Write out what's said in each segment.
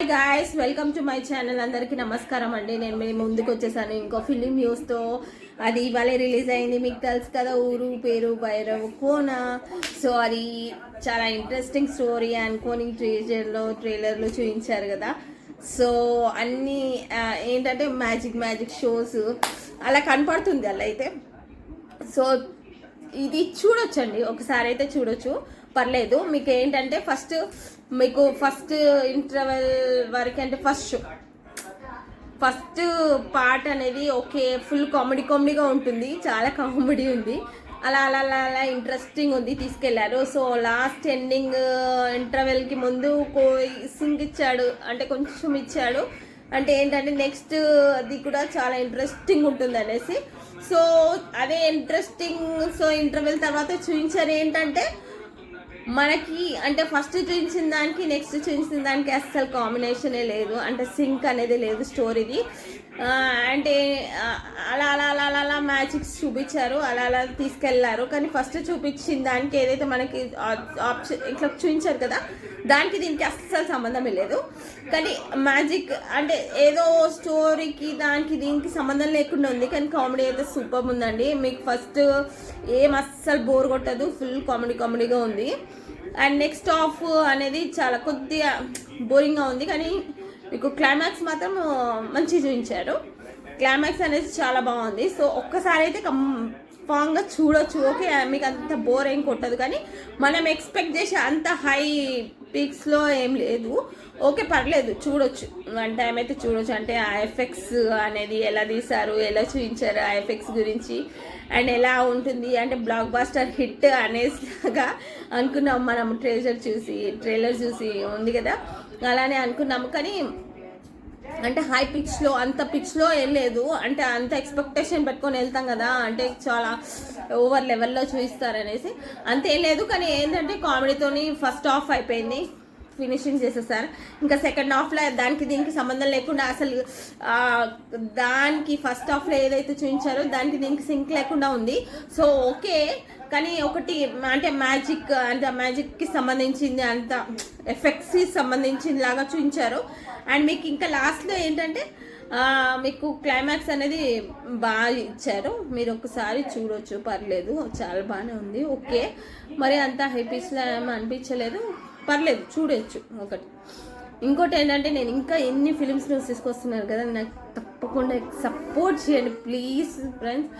Hi guys, welcome to my channel. అందరికీ నమస్కారం అండి. నేను మీ ముందుకు వచ్చేసాను ఇంకో ఫిలిం న్యూస్తో. అది ఇవాళ రిలీజ్ అయింది. మీకు తెలుసు కదా, ఊరు పేరు భైరవ్ కోన. సో అది చాలా ఇంట్రెస్టింగ్ స్టోరీ అనుకోని ట్రైలర్లో చూపించారు కదా. సో అన్నీ ఏంటంటే మ్యాజిక్ షోస్ అలా కనపడుతుంది అలా అయితే. సో ఇది చూడొచ్చండి, ఒకసారి అయితే చూడొచ్చు, పర్లేదు. మీకు ఏంటంటే ఫస్ట్ ఇంటర్వెల్ వరకు అంటే ఫస్ట్ పార్ట్ అనేది ఓకే, ఫుల్ కామెడీగా ఉంటుంది, చాలా కామెడీ ఉంది, అలా అలా అలా అలా ఇంట్రెస్టింగ్ ఉంది, తీసుకెళ్లారు. సో లాస్ట్ ఎండింగ్ ఇంటర్వెల్కి ముందు సింగ్ ఇచ్చాడు, అంటే కొంచెం ఇచ్చాడు, అంటే ఏంటంటే నెక్స్ట్ అది కూడా చాలా ఇంట్రెస్టింగ్ ఉంటుంది అనేసి. సో అదే ఇంట్రెస్టింగ్. సో ఇంటర్వెల్ తర్వాత చూపించారు ఏంటంటే మనకి, అంటే ఫస్ట్ చూపించిన దానికి నెక్స్ట్ చూపించిన దానికి అస్సలు కాంబినేషనే లేదు, అంటే సింక్ అనేది లేదు స్టోరీది. అంటే అలా అలా అలా అలా అలా మ్యాజిక్స్ చూపించారు, అలా అలా తీసుకెళ్లారు. కానీ ఫస్ట్ చూపించిన దానికి ఏదైతే మనకి ఆప్షన్ ఇట్లా చూపించారు కదా, దానికి దీనికి అస్సలు సంబంధమే లేదు. కానీ మ్యాజిక్ అంటే ఏదో స్టోరీకి దానికి దీనికి సంబంధం లేకుండా ఉంది, కానీ కామెడీ అయితే సూపర్ ఉందండి. మీకు ఫస్ట్ ఏం అస్సలు బోర్ కొట్టదు, ఫుల్ కామెడీగా ఉంది. అండ్ నెక్స్ట్ హాఫ్ అనేది చాలా కొద్దిగా బోరింగ్గా ఉంది, కానీ మీకు క్లైమాక్స్ మాత్రం మంచిగా చూపించారు. క్లైమాక్స్ అనేది చాలా బాగుంది. సో ఒక్కసారి అయితే కన్ఫామ్గా చూడొచ్చు. ఓకే, మీకు అంత బోర్ ఏం కొట్టదు, కానీ మనం ఎక్స్పెక్ట్ చేసే అంత హై పీక్స్లో ఏం లేదు. ఓకే, పర్లేదు, చూడొచ్చు, వన్ టైం అయితే చూడొచ్చు. అంటే ఆ ఎఫెక్ట్స్ అనేది ఎలా తీశారు, ఎలా చూపించారు, ఆ ఎఫెక్ట్స్ గురించి, అండ్ ఎలా ఉంటుంది అంటే బ్లాక్ బాస్టర్ హిట్ అనేసిలాగా అనుకున్నాం మనం ట్రైలర్ చూసి ఉంది కదా, అలానే అనుకున్నాము. కానీ అంటే హై పిచ్లో అంత పిచ్లో ఏం లేదు, అంటే అంత ఎక్స్పెక్టేషన్ పెట్టుకొని వెళ్తాం కదా, అంటే చాలా ఓవర్ లెవెల్లో చూపిస్తారనేసి అంతేం లేదు. కానీ ఏంటంటే కామెడీతోని ఫస్ట్ హాఫ్ అయిపోయింది, ఫినిషింగ్ చేసేసారు. ఇంకా సెకండ్ హాఫ్లో దానికి దీనికి సంబంధం లేకుండా, అసలు దానికి ఫస్ట్ హాఫ్లో ఏదైతే చూపించారో దానికి దీనికి సింక్ లేకుండా ఉంది. సో ఓకే, కానీ ఒకటి అంటే మ్యాజిక్, అంటే మ్యాజిక్కి సంబంధించింది, అంత ఎఫెక్ట్స్కి సంబంధించింది లాగా చూపించారు. అండ్ మీకు ఇంకా లాస్ట్లో ఏంటంటే మీకు క్లైమాక్స్ అనేది బాగా ఇచ్చారు, మీరు ఒకసారి చూడొచ్చు, పర్లేదు, చాలా బాగానే ఉంది. ఓకే, మరి అంత హైపీస్లో ఏమో అనిపించలేదు, పర్లేదు, చూడొచ్చు. ఇంకోటి ఏంటంటే, నేను ఇంకా ఎన్ని ఫిలిమ్స్ న్యూస్ తీసుకొస్తున్నారు కదా, నాకు తప్పకుండా సపోర్ట్ చేయండి ప్లీజ్ ఫ్రెండ్స్.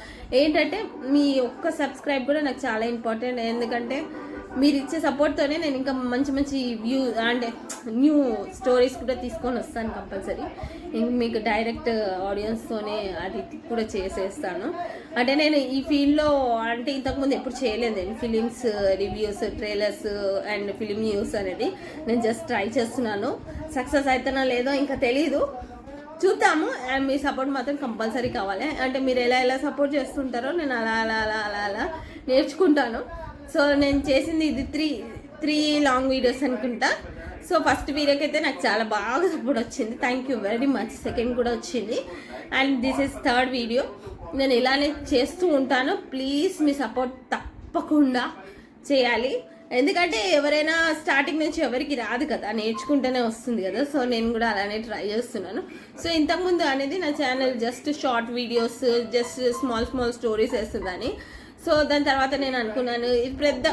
ఏంటంటే మీ ఒక్క సబ్స్క్రైబ్ కూడా నాకు చాలా ఇంపార్టెంట్, ఎందుకంటే మీరు ఇచ్చే సపోర్ట్తోనే నేను ఇంకా మంచి వ్యూ అంటే న్యూ స్టోరీస్ కూడా తీసుకొని వస్తాను కంపల్సరీ. మీకు డైరెక్ట్ ఆడియన్స్తోనే అది కూడా చేసేస్తాను. అంటే నేను ఈ ఫీల్డ్లో అంటే ఇంతకుముందు ఎప్పుడు చేయలేదు, నేను films reviews, trailers and film news అనేది నేను జస్ట్ ట్రై చేస్తున్నాను. సక్సెస్ అవుతానో లేదో ఇంకా తెలీదు, చూద్దాము. అండ్ మీ సపోర్ట్ మాత్రం కంపల్సరీ కావాలి. అంటే మీరు ఎలా సపోర్ట్ చేస్తుంటారో నేను అలా నేర్చుకుంటాను. సో నేను చేసింది ఇది త్రీ లాంగ్ వీడియోస్ అనుకుంటా. సో ఫస్ట్ వీడియోకి అయితే నాకు చాలా బాగా సపోర్ట్ వచ్చింది, thank you very much. Second కూడా వచ్చింది, and this is third video. నేను ఇలానే చేస్తూ ఉంటాను, ప్లీజ్ మీ సపోర్ట్ తప్పకుండా చేయాలి. ఎందుకంటే ఎవరైనా స్టార్టింగ్ నుంచి ఎవరికి రాదు కదా, నేర్చుకుంటూనే వస్తుంది కదా. సో నేను కూడా అలానే ట్రై చేస్తున్నాను. సో ఇంతకుముందు అనేది నా channel just short videos, just small stories వేస్తుందని. సో దాని తర్వాత నేను అనుకున్నాను ఇది పెద్ద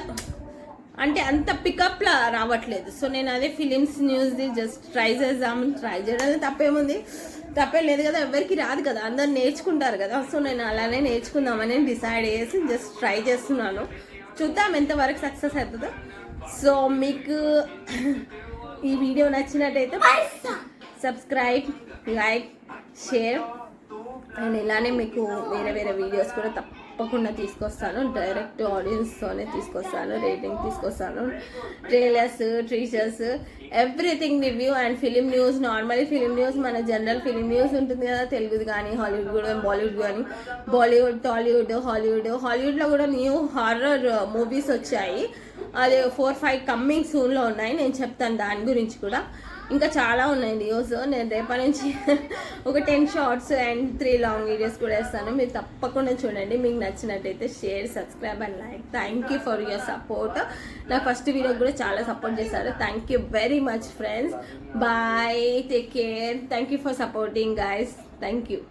అంటే అంత పికప్లా రావట్లేదు. సో నేను అదే ఫిలిమ్స్ న్యూస్ది జస్ట్ ట్రై చేయడానికి తప్పేం లేదు కదా, ఎవరికి రాదు కదా, అందరు నేర్చుకుంటారు కదా. సో నేను అలానే నేర్చుకుందామని డిసైడ్ చేసి జస్ట్ ట్రై చేస్తున్నాను, చూద్దాం ఎంతవరకు సక్సెస్ అవుతుందో. సో మీకు ఈ వీడియో నచ్చినట్టయితే సబ్స్క్రైబ్, లైక్, షేర్, అండ్ ఇలానే మీకు వేరే వీడియోస్ కూడా తప్పకుండా తీసుకొస్తాను. డైరెక్ట్ ఆడియన్స్తోనే తీసుకొస్తాను, రేటింగ్ తీసుకొస్తాను, trailers, teasers, everything review and film news. Normally film news మన జనరల్ ఫిలిం న్యూస్ ఉంటుంది కదా, తెలుగుది కానీ, హాలీవుడ్ కూడా, బాలీవుడ్ కానీ, బాలీవుడ్, టాలీవుడ్, హాలీవుడ్లో కూడా న్యూ హారర్ మూవీస్ వచ్చాయి. అది 4-5 కమ్మింగ్ సూన్లో ఉన్నాయి, నేను చెప్తాను దాని గురించి కూడా. ఇంకా చాలా ఉన్నాయి వీడియోస్. నేను రేపటి నుంచి ఒక 10 షార్ట్స్ అండ్ 3 లాంగ్ వీడియోస్ కూడా వేస్తాను. మీరు తప్పకుండా చూడండి. మీకు నచ్చినట్టయితే share, subscribe and like. Thank you for your support. నా ఫస్ట్ వీడియో కూడా చాలా సపోర్ట్ చేశారు. Thank you very much friends. Bye, take care. Thank you for supporting guys. Thank you.